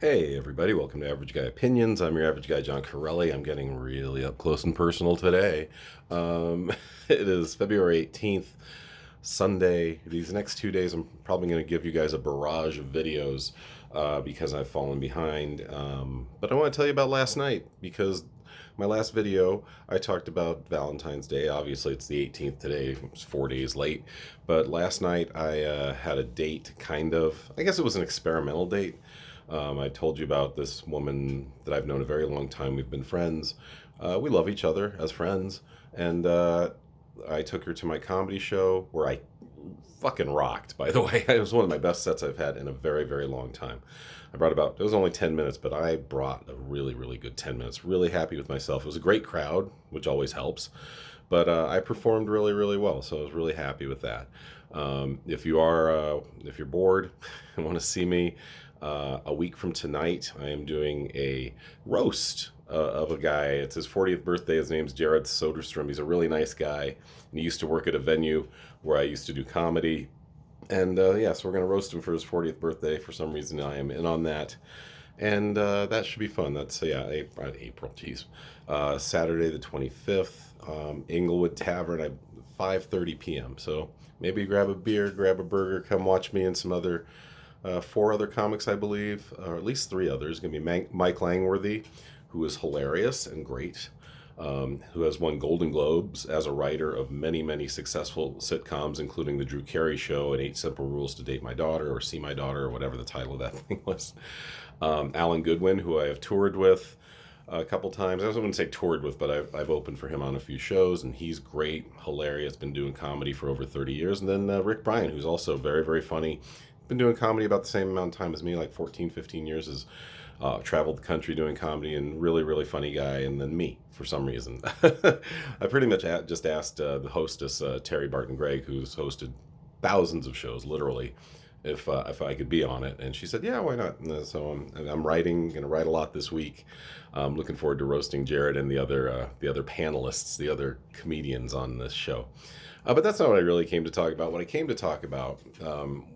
Hey everybody, welcome to Average Guy Opinions. I'm your average guy, John Corelli. I'm getting really up close and personal today. Um, it is February 18th, Sunday. These next 2 days, I'm probably going to give you guys a barrage of videos because I've fallen behind. But I want to tell you about last night because my last video, I talked about Valentine's Day. Obviously, it's the 18th today. It's 4 days late. But last night, I had a date, kind of. I guess it was an experimental date. I told you about this woman that I've known a very long time. We've been friends. We love each other as friends. And I took her to my comedy show where I fucking rocked, by the way. It was one of my best sets I've had in a very, very long time. It was only 10 minutes, but I brought a really, really good 10 minutes. Really happy with myself. It was a great crowd, which always helps. But I performed really, really well, so I was really happy with that. If you're bored and want to see me, a week from tonight, I am doing a roast of a guy. It's his 40th birthday. His name's Jared Soderstrom. He's a really nice guy, and he used to work at a venue where I used to do comedy. And yeah, so we're going to roast him for his 40th birthday. For some reason, I am in on that. And that should be fun. That's, yeah, April, geez. Saturday the 25th, Inglewood Tavern at 5:30 p.m. So maybe grab a beer, grab a burger, come watch me and some other four other comics, I believe, or at least three others. Going to be Mike Langworthy, who is hilarious and great, who has won Golden Globes as a writer of many, many successful sitcoms, including The Drew Carey Show and 8 Simple Rules to Date My Daughter or See My Daughter or whatever the title of that thing was. Alan Goodwin, who I have toured with a couple times. I wouldn't say toured with, but I've opened for him on a few shows, and he's great, hilarious, been doing comedy for over 30 years. And then Rick Bryan, who's also very, very funny, been doing comedy about the same amount of time as me, like 14, 15 years, has traveled the country doing comedy, and really, really funny guy. And then me, for some reason. I pretty much just asked the hostess, Terry Barton Gregg, who's hosted thousands of shows, literally, if I could be on it, and she said, "Yeah, why not?" And so I'm going to write a lot this week. I'm looking forward to roasting Jared and the other panelists, the other comedians on this show. But that's not what I really came to talk about. What I came to talk about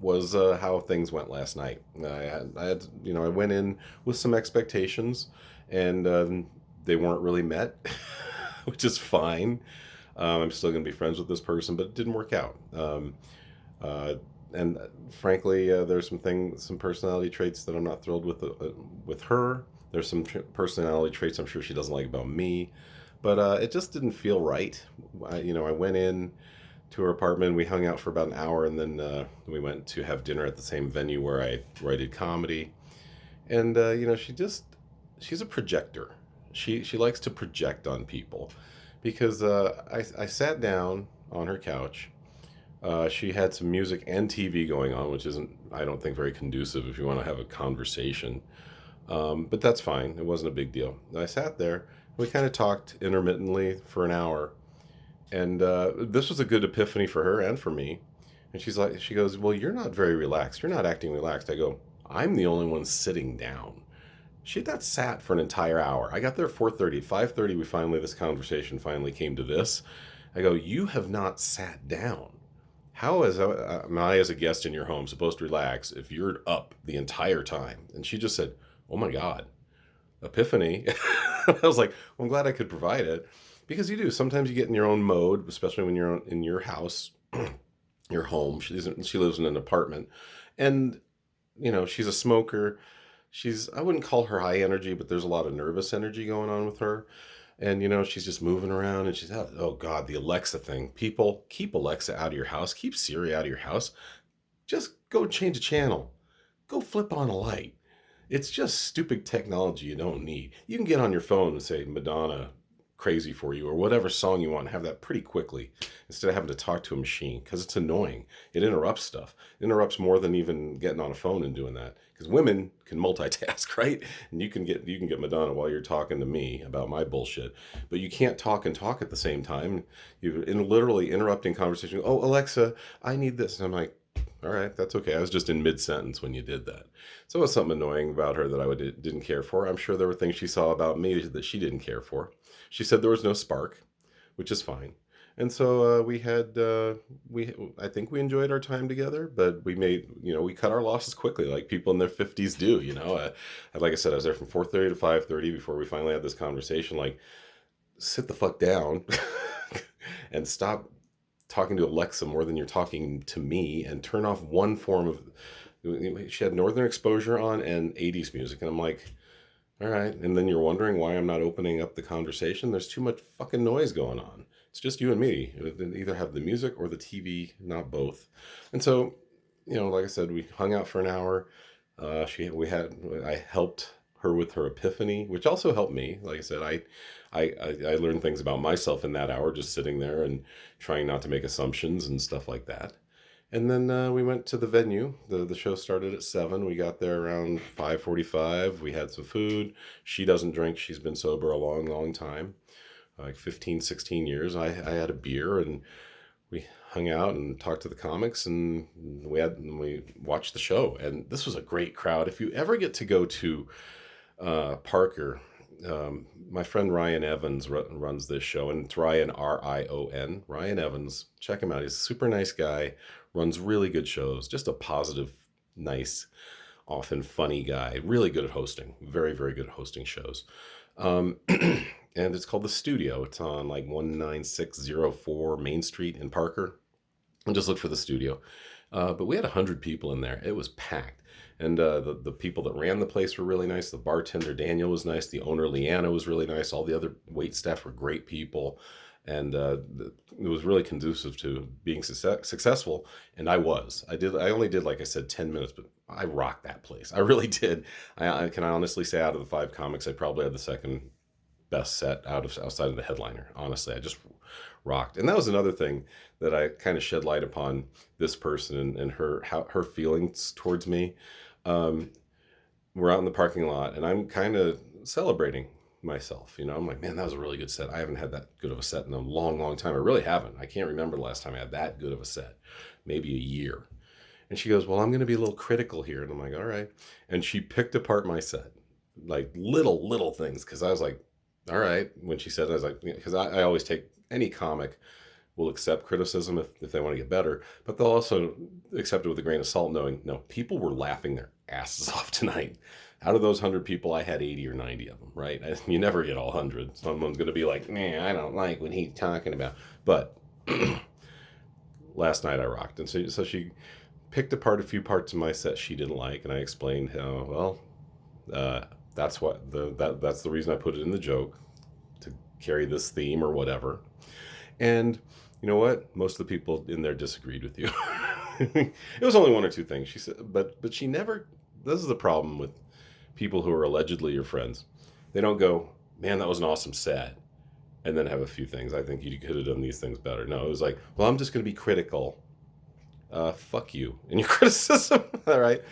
was how things went last night. I went in with some expectations, and they weren't really met, which is fine. I'm still going to be friends with this person, but it didn't work out. And frankly, there's some personality traits that I'm not thrilled with her. There's some personality traits I'm sure she doesn't like about me, but it just didn't feel right. I went in to her apartment. We hung out for about an hour, and then we went to have dinner at the same venue where I did comedy. And she's a projector. She likes to project on people, because I sat down on her couch. She had some music and TV going on, which isn't, I don't think, very conducive if you want to have a conversation. But that's fine. It wasn't a big deal. I sat there. We kind of talked intermittently for an hour. And this was a good epiphany for her and for me. And she goes, "Well, you're not very relaxed. You're not acting relaxed." I go, "I'm the only one sitting down." She had not sat for an entire hour. I got there at 4:30. 5:30, this conversation finally came to this. I go, "You have not sat down. How am I, as a guest in your home, supposed to relax if you're up the entire time?" And she just said, "Oh my God, epiphany." I was like, "Well, I'm glad I could provide it." Because you do. Sometimes you get in your own mode, especially when you're in your house, your home. She lives in an apartment. And, she's a smoker. I wouldn't call her high energy, but there's a lot of nervous energy going on with her. And, she's just moving around, and oh God, the Alexa thing. People, keep Alexa out of your house. Keep Siri out of your house. Just go change a channel. Go flip on a light. It's just stupid technology you don't need. You can get on your phone and say, "Madonna, Crazy for You," or whatever song you want, and have that pretty quickly, instead of having to talk to a machine, because it's annoying. It interrupts stuff. It interrupts more than even getting on a phone and doing that, because women can multitask, right? And you can get Madonna while you're talking to me about my bullshit, but you can't talk and talk at the same time. You're literally interrupting conversation. "Oh, Alexa, I need this." And I'm like, "All right, that's okay. I was just in mid-sentence when you did that." So it was something annoying about her that didn't care for. I'm sure there were things she saw about me that she didn't care for. She said there was no spark, which is fine. And so I think we enjoyed our time together, but we cut our losses quickly, like people in their 50s do. Like I said, I was there from 4:30 to 5:30 before we finally had this conversation. Like, sit the fuck down and stop talking to Alexa more than you're talking to me, and turn off one form of. She had Northern Exposure on and 80s music, and I'm like, all right. And then you're wondering why I'm not opening up the conversation. There's too much fucking noise going on. It's just you and me. Either have the music or the TV, not both. And so, like I said, we hung out for an hour. I helped her with her epiphany, which also helped me. Like I said, I learned things about myself in that hour, just sitting there and trying not to make assumptions and stuff like that. And then we went to the venue. The show started at 7. We got there around 5:45. We had some food. She doesn't drink. She's been sober a long, long time, like 15, 16 years. I had a beer, and we hung out and talked to the comics, and we watched the show. And this was a great crowd. If you ever get to go to Parker, my friend Ryan Evans runs this show, and it's Ryan, Rion, Ryan Evans. Check him out. He's a super nice guy, runs really good shows, just a positive, nice, often funny guy, really good at hosting, very, very good at hosting shows. And it's called The Studio. It's on like 19604 Main Street in Parker. And just look for The Studio. But we had 100 people in there. It was packed. And the people that ran the place were really nice. The bartender, Daniel, was nice. The owner, Leanna, was really nice. All the other wait staff were great people. And it was really conducive to being successful. And I only did, like I said, 10 minutes, but I rocked that place. I really did. I can honestly say out of the 5 comics, I probably had the second best set outside of the headliner. Honestly, I just rocked. And that was another thing that I kind of shed light upon this person and her feelings towards me. We're out in the parking lot, and I'm kind of celebrating myself. I'm like, man, that was a really good set. I haven't had that good of a set in a long, long time. I really haven't. I can't remember the last time I had that good of a set. Maybe a year. And she goes, well, I'm going to be a little critical here. And I'm like, all right. And she picked apart my set, like little things. Cause I was like, all right. When she said it, I was like, because I always take any comic will accept criticism if they want to get better, but they'll also accept it with a grain of salt, knowing, no, people were laughing their asses off tonight. Out of those 100 people, I had 80 or 90 of them, right? You never get all 100. Someone's going to be like, man, I don't like what he's talking about. But last night I rocked. And so she picked apart a few parts of my set she didn't like, and I explained how, that's that's the reason I put it in the joke, to carry this theme or whatever. And you know what? Most of the people in there disagreed with you. It was only 1 or 2 things she said, but she never. This is the problem with people who are allegedly your friends. They don't go, man, that was an awesome set, and then have a few things. I think you could have done these things better. No, it was like, well, I'm just going to be critical. Fuck you and your criticism. All right.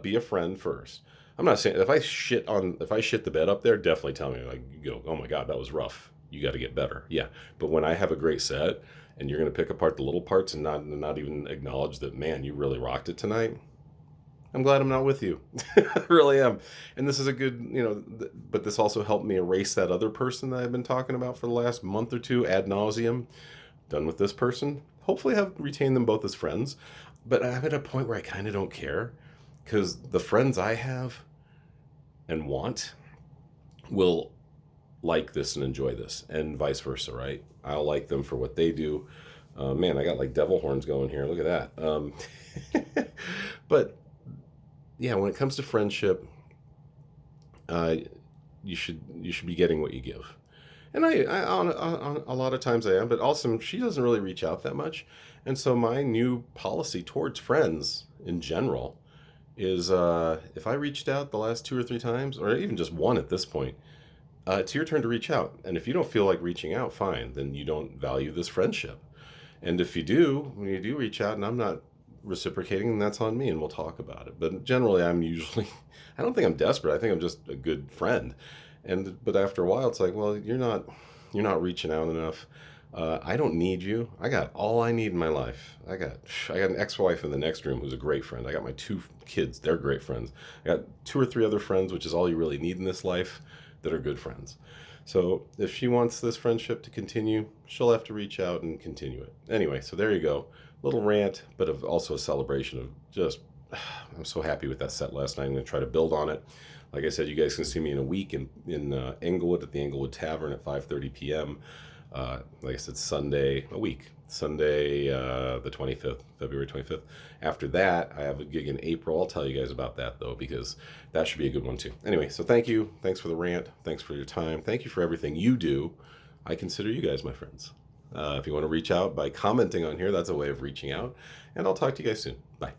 Be a friend first. I'm not saying if I shit the bed up there, definitely tell me, like, you go, oh my God, that was rough. You got to get better. Yeah. But when I have a great set and you're going to pick apart the little parts and not even acknowledge that, man, you really rocked it tonight, I'm glad I'm not with you. I really am. And this is a good, but this also helped me erase that other person that I've been talking about for the last month or 2 ad nauseum. Done with this person. Hopefully I've retained them both as friends. But I'm at a point where I kind of don't care, because the friends I have and want will like this and enjoy this, and vice versa, right? I'll like them for what they do. Man, I got like devil horns going here. Look at that. But yeah, when it comes to friendship, you should be getting what you give. And I on a lot of times I am, but also she doesn't really reach out that much. And so my new policy towards friends in general is, if I reached out the last 2 or 3 times, or even just one at this point, it's your turn to reach out. And if you don't feel like reaching out, fine, then you don't value this friendship. And if you do, when you do reach out and I'm not reciprocating, then that's on me, and we'll talk about it. But generally, I don't think I'm desperate. I think I'm just a good friend. But after a while, it's like, well, you're not reaching out enough. I don't need you. I got all I need in my life. I got an ex-wife in the next room who's a great friend. I got my 2 kids. They're great friends. I got 2 or 3 other friends, which is all you really need in this life, that are good friends. So if she wants this friendship to continue, she'll have to reach out and continue it. Anyway, so there you go. Little rant, but also a celebration of just, I'm so happy with that set last night. I'm going to try to build on it. Like I said, you guys can see me in a week in Englewood at the Englewood Tavern at 5:30 p.m. Like I said, Sunday, the 25th, February 25th. After that, I have a gig in April. I'll tell you guys about that, though, because that should be a good one, too. Anyway, so thank you. Thanks for the rant. Thanks for your time. Thank you for everything you do. I consider you guys my friends. If you want to reach out by commenting on here, that's a way of reaching out. And I'll talk to you guys soon. Bye.